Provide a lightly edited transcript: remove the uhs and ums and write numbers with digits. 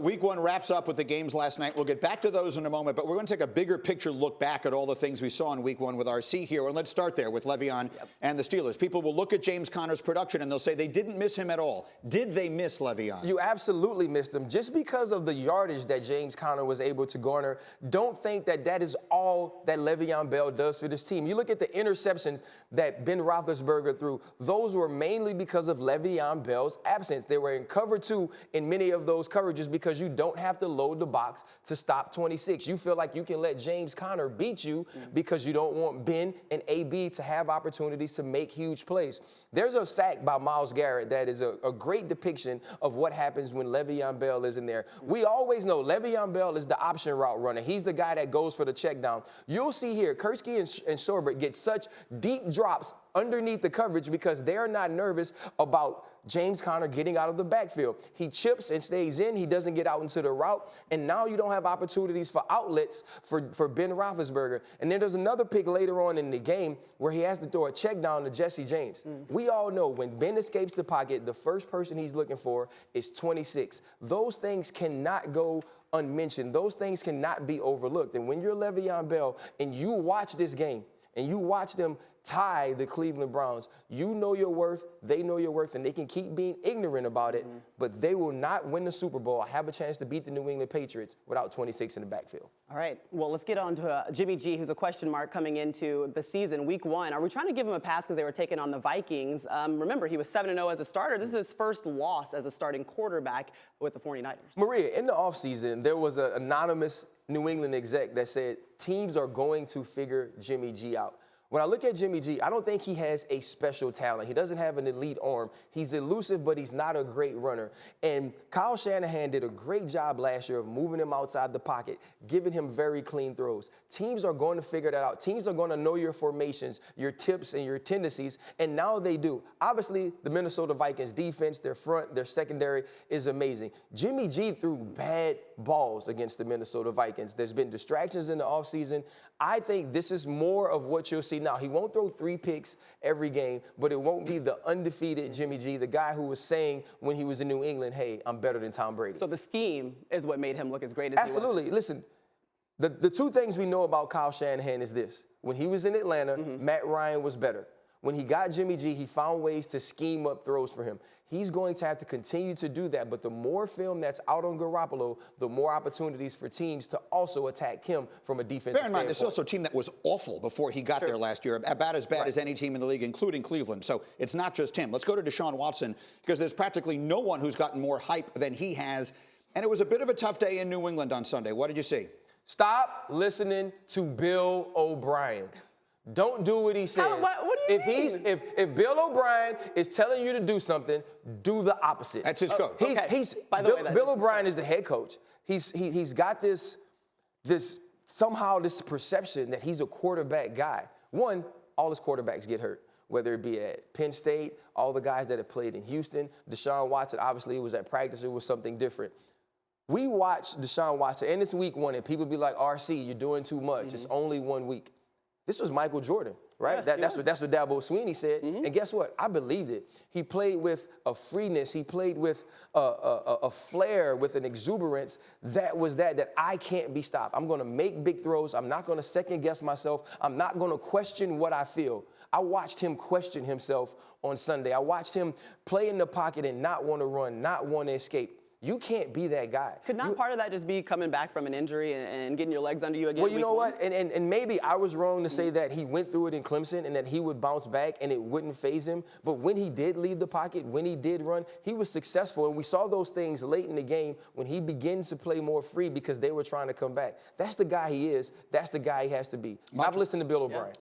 Week one wraps up with the games last night. We'll get back to those in a moment, but we're going to take a bigger picture look back at all the things we saw in week one with RC here. And let's start there with LeVeon and the Steelers. People will look at James Conner's production and they'll say they didn't miss him at all. Did they miss LeVeon? You absolutely missed him. Just because of the yardage that James Conner was able to garner, don't think that that is all that LeVeon Bell does for this team. You look at the interceptions that Ben Roethlisberger threw. Those were mainly because of LeVeon Bell's absence. They were in cover two in many of those coverages because you don't have to load the box to stop 26. You feel like you can let James Conner beat you because you don't want Ben and AB to have opportunities to make huge plays. There's a sack by Myles Garrett that is a great depiction of what happens when LeVeon Bell is in there. We always know LeVeon Bell is the option route runner. He's the guy that goes for the check down. You'll see here, Kursky and Shorbert get such deep drops underneath the coverage because they're not nervous about James Conner getting out of the backfield. He chips and stays in. He doesn't get out into the route. And now you don't have opportunities for outlets for Ben Roethlisberger. And then there's another pick later on in the game where he has to throw a check down to Jesse James. We all know when Ben escapes the pocket, the first person he's looking for is 26. Those things cannot go unmentioned. Those things cannot be overlooked. And when you're Le'Veon Bell and you watch this game and you watch them tie the Cleveland Browns, you know your worth, they know your worth, and they can keep being ignorant about it, but they will not win the Super Bowl or have a chance to beat the New England Patriots without 26 in the backfield. All right, well, let's get on to Jimmy G, who's a question mark coming into the season, week one. Are we trying to give him a pass because they were taking on the Vikings? Remember, he was 7-0 as a starter. This is his first loss as a starting quarterback with the 49ers. Maria, in the offseason, there was an anonymous New England exec that said teams are going to figure Jimmy G out. When I look at Jimmy G, I don't think he has a special talent. He doesn't have an elite arm. He's elusive, but he's not a great runner. And Kyle Shanahan did a great job last year of moving him outside the pocket, giving him very clean throws. Teams are going to figure that out. Teams are going to know your formations, your tips, and your tendencies, and now they do. Obviously, the Minnesota Vikings defense, their front, their secondary is amazing. Jimmy G threw bad balls against the Minnesota Vikings. There's been distractions in the offseason. I think this is more of what you'll see now. He won't throw 3 picks every game, but it won't be the undefeated Jimmy G, the guy who was saying when he was in New England, hey, I'm better than Tom Brady. So the scheme is what made him look as great as he was. Absolutely. Listen, the 2 things we know about Kyle Shanahan is this. When he was in Atlanta, Matt Ryan was better. When he got Jimmy G, he found ways to scheme up throws for him. He's going to have to continue to do that, but the more film that's out on Garoppolo, the more opportunities for teams to also attack him from a defensive Bear in mind, there's also a team that was awful before he got there last year, about as bad as any team in the league, including Cleveland. So it's not just him. Let's go to Deshaun Watson, because there's practically no one who's gotten more hype than he has. And it was a bit of a tough day in New England on Sunday. What did you see? Stop listening to Bill O'Brien. Don't do what he says. What do you mean? If Bill O'Brien is telling you to do something, do the opposite. That's his coach. Bill O'Brien is the head coach. He's got this perception that he's a quarterback guy. One, all his quarterbacks get hurt, whether it be at Penn State, all the guys that have played in Houston. Deshaun Watson, obviously, it was at practice. It was something different. We watched Deshaun Watson, and it's week one, and people be like, RC, you're doing too much. It's only 1 week. This was Michael Jordan, right? Yeah, that's what Dabo Swinney said. And guess what? I believed it. He played with a freeness. He played with a flair, with an exuberance that I can't be stopped. I'm going to make big throws. I'm not going to second guess myself. I'm not going to question what I feel. I watched him question himself on Sunday. I watched him play in the pocket and not want to run, not want to escape. You can't be that guy. Could not part of that just be coming back from an injury and getting your legs under you again? Well, you know what? And maybe I was wrong to say that he went through it in Clemson and that he would bounce back and it wouldn't faze him. But when he did leave the pocket, when he did run, he was successful. And we saw those things late in the game when he begins to play more free because they were trying to come back. That's the guy he is. That's the guy he has to be. Stop listening to Bill O'Brien.